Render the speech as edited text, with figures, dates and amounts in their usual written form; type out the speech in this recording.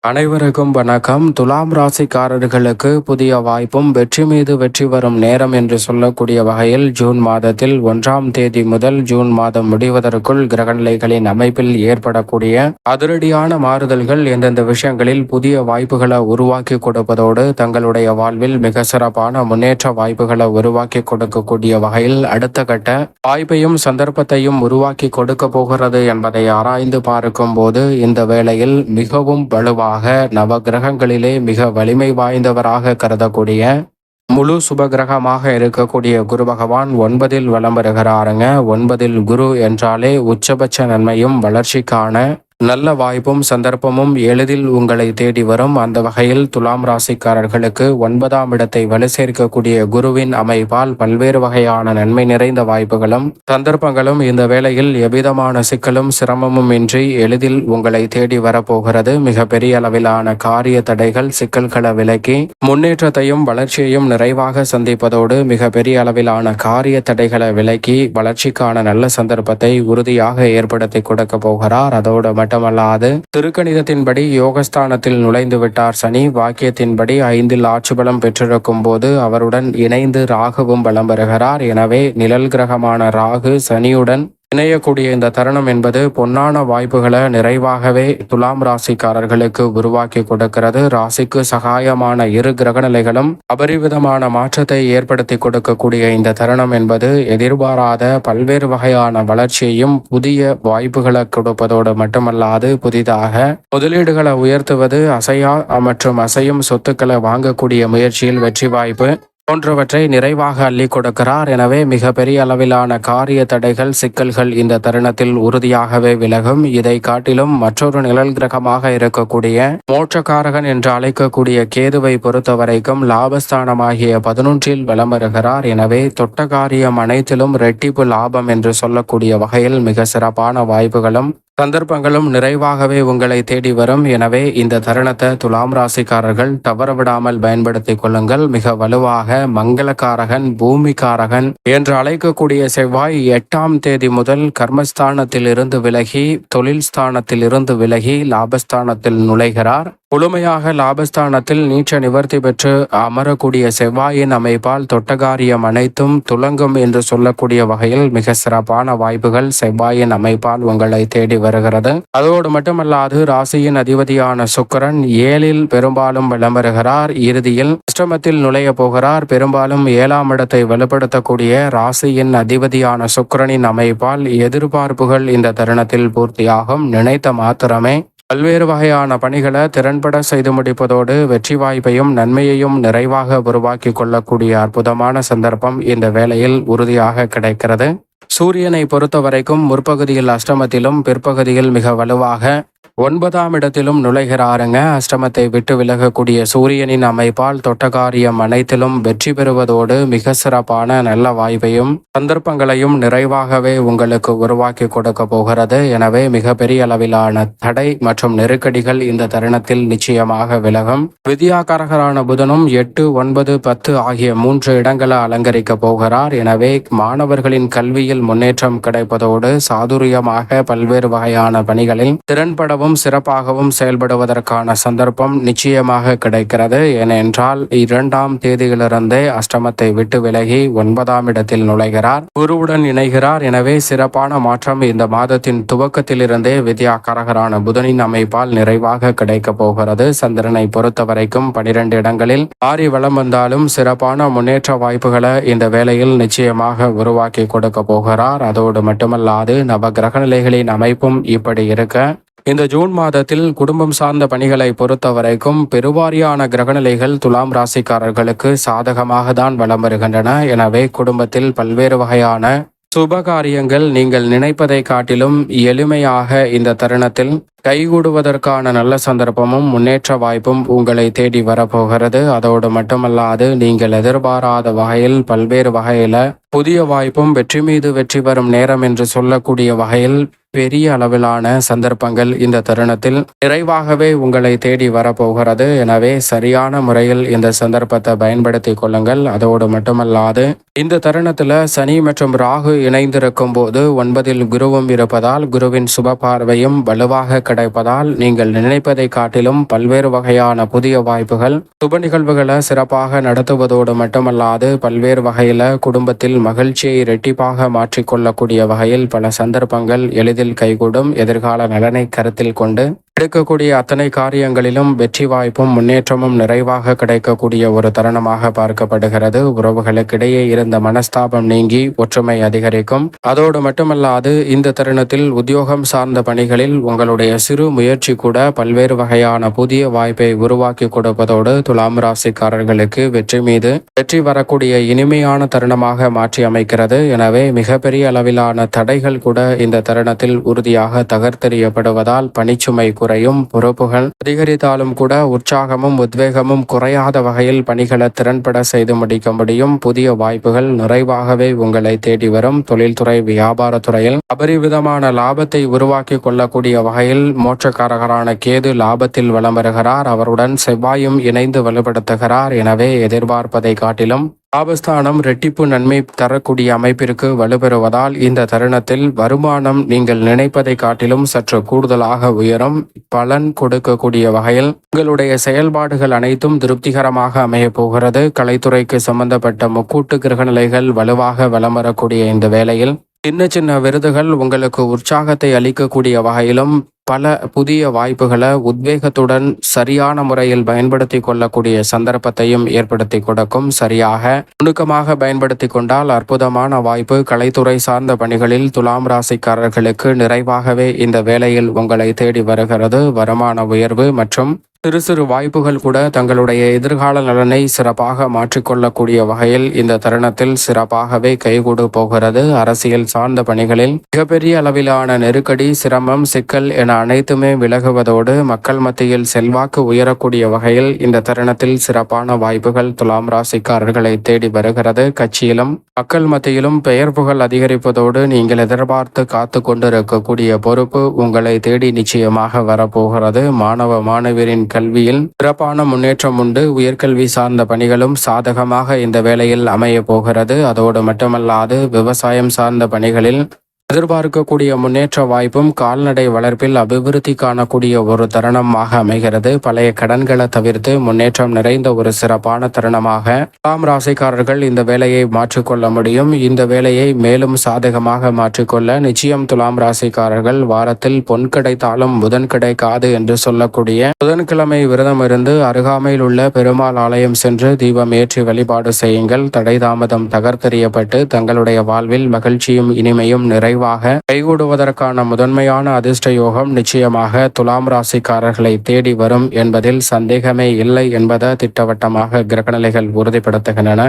அனைவருக்கும் வணக்கம். துலாம் ராசிக்காரர்களுக்கு புதிய வாய்ப்பும் வெற்றி மீது வெற்றி வரும் நேரம் என்று சொல்லக்கூடிய வகையில் ஜூன் மாதத்தில் 1ஆம் தேதி முதல் ஜூன் மாதம் முடிவதற்குள் கிரகநிலைகளின் அமைப்பில் ஏற்படக்கூடிய அதிரடியான மாறுதல்கள் எந்தெந்த விஷயங்களில் புதிய வாய்ப்புகளை உருவாக்கி கொடுப்பதோடு தங்களுடைய வாழ்வில் மிக சிறப்பான முன்னேற்ற வாய்ப்புகளை உருவாக்கி கொடுக்கக்கூடிய வகையில் அடுத்த கட்ட வாய்ப்பையும் சந்தர்ப்பத்தையும் உருவாக்கி கொடுக்க போகிறது என்பதை ஆராய்ந்து பார்க்கும் போது இந்த வேளையில் மிகவும் வலுவாக நவ கிரகங்களிலே மிக வலிமை வாய்ந்தவராக கருதக்கூடிய முழு சுபகிரகமாக இருக்கக்கூடிய குரு பகவான் 9ல் வலம் வருகிறாருங்க. 9ல் குரு என்றாலே உச்சபட்ச நன்மையும் வளர்ச்சிக்கான நல்ல வாய்ப்பும் சந்தர்ப்பமும் எளிதில் உங்களை தேடி வரும். அந்த வகையில் துலாம் ராசிக்காரர்களுக்கு 9ஆம் இடத்தை வலு சேர்க்கக்கூடிய குருவின் அமைப்பால் பல்வேறு வகையான நன்மை நிறைந்த வாய்ப்புகளும் சந்தர்ப்பங்களும் இந்த வேளையில் எவ்விதமான சிக்கலும் சிரமமும் இன்றி எளிதில் உங்களை தேடி வரப்போகிறது. மிக பெரிய அளவிலான காரிய தடைகள் சிக்கல்களை விலக்கி முன்னேற்றத்தையும் வளர்ச்சியையும் நிறைவாக சந்திப்பதோடு மிக பெரிய அளவிலான காரிய தடைகளை விலக்கி வளர்ச்சிக்கான நல்ல சந்தர்ப்பத்தை உறுதியாக ஏற்படுத்தி கொடுக்க போகிறார். அதோடு மட்டுமல்லாது திருக்கணிதத்தின்படி யோகஸ்தானத்தில் நுழைந்து விட்டார் சனி. வாக்கியத்தின்படி 5ல் ஆட்சி பலம் பெற்றிருக்கும் போது அவருடன் இணைந்து ராகுவும் பலம் வருகிறார். எனவே நிழல் கிரகமான ராகு சனியுடன் இணையக்கூடிய இந்த தருணம் என்பது பொன்னான வாய்ப்புகளை நிறைவாகவே துலாம் ராசிக்காரர்களுக்கு உருவாக்கி கொடுக்கிறது. ராசிக்கு சகாயமான இரு கிரகநிலைகளும் அபரிவிதமான மாற்றத்தை ஏற்படுத்தி கொடுக்கக்கூடிய இந்த தருணம் என்பது எதிர்பாராத பல்வேறு வகையான வளர்ச்சியையும் புதிய வாய்ப்புகளை கொடுப்பதோடு மட்டுமல்லாது புதிதாக முதலீடுகளை உயர்த்துவது, அசையா மற்றும் அசையும் சொத்துக்களை வாங்கக்கூடிய முயற்சியில் வெற்றி வாய்ப்பு போன்றவற்றை நிறைவாக அள்ளி கொடுக்கிறார். எனவே மிக பெரிய அளவிலான காரிய தடைகள் சிக்கல்கள் இந்த தருணத்தில் உறுதியாகவே விலகும். இதை காட்டிலும் மற்றொரு நிழல் கிரகமாக இருக்கக்கூடிய மோட்சக்காரகன் என்று அழைக்கக்கூடிய கேதுவை பொறுத்த வரைக்கும் லாபஸ்தானமாகிய 11ல் வலம் வருகிறார். எனவே தொட்ட காரியம் அனைத்திலும் இரட்டிப்பு லாபம் என்று சொல்லக்கூடிய வகையில் மிக சிறப்பான வாய்ப்புகளும் சந்தர்ப்பங்களும் நிறைவாகவே உங்களை தேடி வரும். எனவே இந்த தருணத்தை துலாம் ராசிக்காரர்கள் தவறவிடாமல் பயன்படுத்திக் கொள்ளுங்கள். மிக வலுவாக மங்களகாரகன், பூமிகாரகன் என்று அழைக்கக்கூடிய செவ்வாய் 8ஆம் தேதி முதல் கர்மஸ்தானத்தில் இருந்து விலகி தொழில் ஸ்தானத்தில் இருந்து விலகி லாபஸ்தானத்தில் நுழைகிறார். முழுமையாக லாபஸ்தானத்தில் நீச்ச நிவர்த்தி பெற்று அமரக்கூடிய செவ்வாயின் அமைப்பால் தொட்டகாரியம் அனைத்தும் துலங்கும் என்று சொல்லக்கூடிய வகையில் மிக சிறப்பான வாய்ப்புகள் செவ்வாயின் அமைப்பால் உங்களை தேடி வருகிறது. அதோடு மட்டுமல்லாது ராசியின் அதிபதியான சுக்கிரன் 7ல் பெரும்பாலும் வலம் வருகிறார். இறுதியில் அஷ்டமத்தில் நுழைய போகிறார். பெரும்பாலும் 7ஆம் இடத்தை வலுப்படுத்தக்கூடிய ராசியின் அதிபதியான சுக்கிரனின் அமைப்பால் எதிர்பார்ப்புகள் இந்த தருணத்தில் பூர்த்தியாகும். நினைத்த மாத்திரமே பல்வேறு வகையான பணிகளை திறன்பட செய்து முடிப்பதோடு வெற்றி வாய்ப்பையும் நன்மையையும் நிறைவாக உருவாக்கி கொள்ளக்கூடிய அற்புதமான சந்தர்ப்பம் இந்த வேளையில் உறுதியாக கிடைக்கிறது. சூரியனை பொறுத்த வரைக்கும் முற்பகுதியில் அஷ்டமத்திலும் பிற்பகுதியில் மிக வலுவாக 9ஆம் இடத்திலும் நுழைகிறாருங்க. அஷ்டமத்தை விட்டு விலகக்கூடிய சூரியனின் அமைப்பால் தொட்டகாரியம் அனைத்திலும் வெற்றி பெறுவதோடு மிக சிறப்பான நல்ல வாய்ப்பையும் சந்தர்ப்பங்களையும் நிறைவாகவே உங்களுக்கு உருவாக்கி கொடுக்க போகிறது. எனவே மிக பெரிய அளவிலான தடை மற்றும் நெருக்கடிகள் இந்த தருணத்தில் நிச்சயமாக விலகும். வித்யாகாரகரான புதனும் 8, 9, 10 ஆகிய 3 இடங்களை அலங்கரிக்க போகிறார். எனவே மாணவர்களின் கல்வியில் முன்னேற்றம் கிடைப்பதோடு சாதுரியமாக பல்வேறு வகையான பணிகளில் திறன்பட சிறப்பாகவும் செயல்படுவதற்கான சந்தர்ப்பம் நிச்சயமாக கிடைக்கிறது. ஏனென்றால் 2ஆம் தேதியிலிருந்தே அஷ்டமத்தை விட்டு விலகி 9ஆம் இடத்தில் நுழைகிறார், குருவுடன் இணைகிறார். எனவே சிறப்பான மாற்றம் இந்த மாதத்தின் துவக்கத்திலிருந்தே வித்யாகாரகரான புதனின் அமைப்பால் நிறைவாக கிடைக்க போகிறது. சந்திரனை பொறுத்த வரைக்கும் 12 இடங்களில் ஆறி வலம் வந்தாலும் சிறப்பான முன்னேற்ற வாய்ப்புகளை இந்த வேளையில் நிச்சயமாக உருவாக்கி கொடுக்க போகிறார். அதோடு மட்டுமல்லாது நவ கிரகநிலைகளின் அமைப்பும் இப்படி இருக்க இந்த ஜூன் மாதத்தில் குடும்பம் சார்ந்த பணிகளை பொறுத்த வரைக்கும் பெருவாரியான கிரகநிலைகள் துலாம் ராசிக்காரர்களுக்கு சாதகமாக தான் வலம் வருகின்றன. எனவே குடும்பத்தில் பல்வேறு வகையான சுபகாரியங்கள் நீங்கள் நினைப்பதை காட்டிலும் எளிமையாக இந்த தருணத்தில் கைகூடுவதற்கான நல்ல சந்தர்ப்பமும் முன்னேற்ற வாய்ப்பும் உங்களை தேடி வரப்போகிறது. அதோடு மட்டுமல்லாது நீங்கள் எதிர்பாராத வகையில் பல்வேறு வகையில புதிய வாய்ப்பும் வெற்றி மீது வெற்றி வரும் நேரம் என்று சொல்லக்கூடிய வகையில் பெரிய அளவிலான சந்தர்ப்பங்கள் இந்த தருணத்தில் நிறைவாகவே உங்களை தேடி வரப்போகிறது. எனவே சரியான முறையில் இந்த சந்தர்ப்பத்தை பயன்படுத்தி கொள்ளுங்கள். அதோடு மட்டுமல்லாது இந்த தருணத்தில் சனி மற்றும் ராகு இணைந்திருக்கும் போது 9ல் குருவும் இருப்பதால் குருவின் சுப பார்வையும் வலுவாக கிடைப்பதால் நீங்கள் நினைப்பதை காட்டிலும் பல்வேறு வகையான புதிய வாய்ப்புகள் சுப நிகழ்வுகளை சிறப்பாக நடத்துவதோடு மட்டுமல்லாது பல்வேறு வகையில் குடும்பத்தில் மகிழ்ச்சியை இரட்டிப்பாக மாற்றிக்கொள்ளக்கூடிய வகையில் பல சந்தர்ப்பங்கள் எளிதில் கைகூடும். எதிர்கால நலனை கருத்தில் கொண்டு எடுக்கக்கூடிய அத்தனை காரியங்களிலும் வெற்றி வாய்ப்பும் முன்னேற்றமும் நிறைவாக கிடைக்கக்கூடிய ஒரு தருணமாக பார்க்கப்படுகிறது. உறவுகளுக்கிடையே இருந்த மனஸ்தாபம் நீங்கி ஒற்றுமை அதிகரிக்கும். அதோடு மட்டுமல்லாது இந்த தருணத்தில் உத்தியோகம் சார்ந்த பணிகளில் உங்களுடைய சிறு முயற்சி கூட பல்வேறு வகையான புதிய வாய்ப்பை உருவாக்கி கொடுப்பதோடு துலாம் ராசிக்காரர்களுக்கு வெற்றி மீது வெற்றி வரக்கூடிய இனிமையான தருணமாக மாற்றி அமைக்கிறது. எனவே மிகப்பெரிய அளவிலான தடைகள் கூட இந்த தருணத்தில் உறுதியாக தகர்த்தெறியப்படுவதால் பணிச்சுமை குறையும். பொறுப்புகள் அதிகரித்தாலும் கூட உற்சாகமும் உத்வேகமும் குறையாத வகையில் பணிகளை திறன்பட செய்து முடிக்க முடியும். புதிய வாய்ப்புகள் நிறைவாகவே உங்களை தேடி வரும். தொழில்துறை வியாபாரத்துறையில் அபரிவிதமான லாபத்தை உருவாக்கி கொள்ளக்கூடிய வகையில் மோட்சக்காரகரான கேது லாபத்தில் வலம் வருகிறார். அவருடன் செவ்வாயும் இணைந்து வலுப்படுத்துகிறார். எனவே எதிர்பார்ப்பதை காட்டிலும் லாபஸ்தானம் இரட்டிப்பு நன்மை தரக்கூடிய அமைப்பிற்கு வலுப்பெறுவதால் இந்த தருணத்தில் வருமானம் நீங்கள் நினைப்பதை காட்டிலும் சற்று கூடுதலாக உயரும். பலன் கொடுக்கக்கூடிய வகையில் உங்களுடைய செயல்பாடுகள் அனைத்தும் திருப்திகரமாக அமைய போகிறது. கலைத்துறைக்கு சம்பந்தப்பட்ட முக்கூட்டு கிரகநிலைகள் வலுவாக வலம் வரக்கூடிய இந்த வேளையில் சின்ன சின்ன விருதுகள் உங்களுக்கு உற்சாகத்தை அளிக்கக்கூடிய வகையிலும் பல புதிய வாய்ப்புகளை உத்வேகத்துடன் சரியான முறையில் பயன்படுத்தி கொள்ளக்கூடிய சந்தர்ப்பத்தையும் ஏற்படுத்தி கொடுக்கும். சரியாக நுணுக்கமாக பயன்படுத்தி கொண்டால் அற்புதமான வாய்ப்பு. கலைத்துறை சார்ந்த பணிகளில் துலாம் ராசிக்காரர்களுக்கு நிறைவாகவே இந்த வேளையில் உங்களை தேடி வருகிறது. வருமான உயர்வு மற்றும் சிறு சிறு வாய்ப்புகள் கூட தங்களுடைய எதிர்கால நலனை சிறப்பாக மாற்றிக்கொள்ளக்கூடிய வகையில் இந்த தருணத்தில் சிறப்பாகவே கைகூட போகிறது. அரசியல் சார்ந்த பணிகளில் மிகப்பெரிய அளவிலான நெருக்கடி, சிரமம், சிக்கல் என அனைத்துமே விலகுவதோடு மக்கள் மத்தியில் செல்வாக்கு உயரக்கூடிய வகையில் இந்த தருணத்தில் சிறப்பான வாய்ப்புகள் துலாம் ராசிக்காரர்களை தேடி வருகிறது. கட்சியிலும் மக்கள் மத்தியிலும் பெயர் புகழ் அதிகரிப்பதோடு நீங்கள் எதிர்பார்த்து காத்து கொண்டிருக்கக்கூடிய பொறுப்பு உங்களை தேடி நிச்சயமாக வரப்போகிறது. மாணவ மாணவியரின் கல்வியில் சிறப்பான முன்னேற்றம் உண்டு. உயர்கல்வி சார்ந்த பணிகளும் சாதகமாக இந்த வேளையில் அமைய போகிறது. அதோடு மட்டுமல்லாது விவசாயம் சார்ந்த பணிகளில் எதிர்பார்க்கக்கூடிய முன்னேற்ற வாய்ப்பும் கால்நடை வளர்ப்பில் அபிவிருத்தி காணக்கூடிய ஒரு தருணமாக அமைகிறது. பழைய கடன்களை தவிர்த்து முன்னேற்றம் நிறைந்த ஒரு சிறப்பான தருணமாக துலாம் ராசிக்காரர்கள் இந்த வேலையை மாற்றிக்கொள்ள முடியும். இந்த வேலையை மேலும் சாதகமாக மாற்றிக்கொள்ள நிச்சயம் துலாம் ராசிக்காரர்கள் வாரத்தில் பொன் கிடைத்தாலும் புதன் கிடைக்காது என்று சொல்லக்கூடிய புதன்கிழமை விரதம் இருந்து அருகாமையில் உள்ள பெருமாள் ஆலயம் சென்று தீபம் ஏற்றி வழிபாடு செய்யுங்கள். தடை தாமதம் தகர்த்தெறியப்பட்டு தங்களுடைய வாழ்வில் மகிழ்ச்சியும் இனிமையும் நிறைவு கைகூடுவதற்கான முதன்மையான அதிர்ஷ்ட யோகம் நிச்சயமாக துலாம் ராசிக்காரர்களை தேடி வரும் என்பதில் சந்தேகமே இல்லை என்பதை திட்டவட்டமாக கிரகநிலைகள் உறுதிப்படுத்துகின்றன.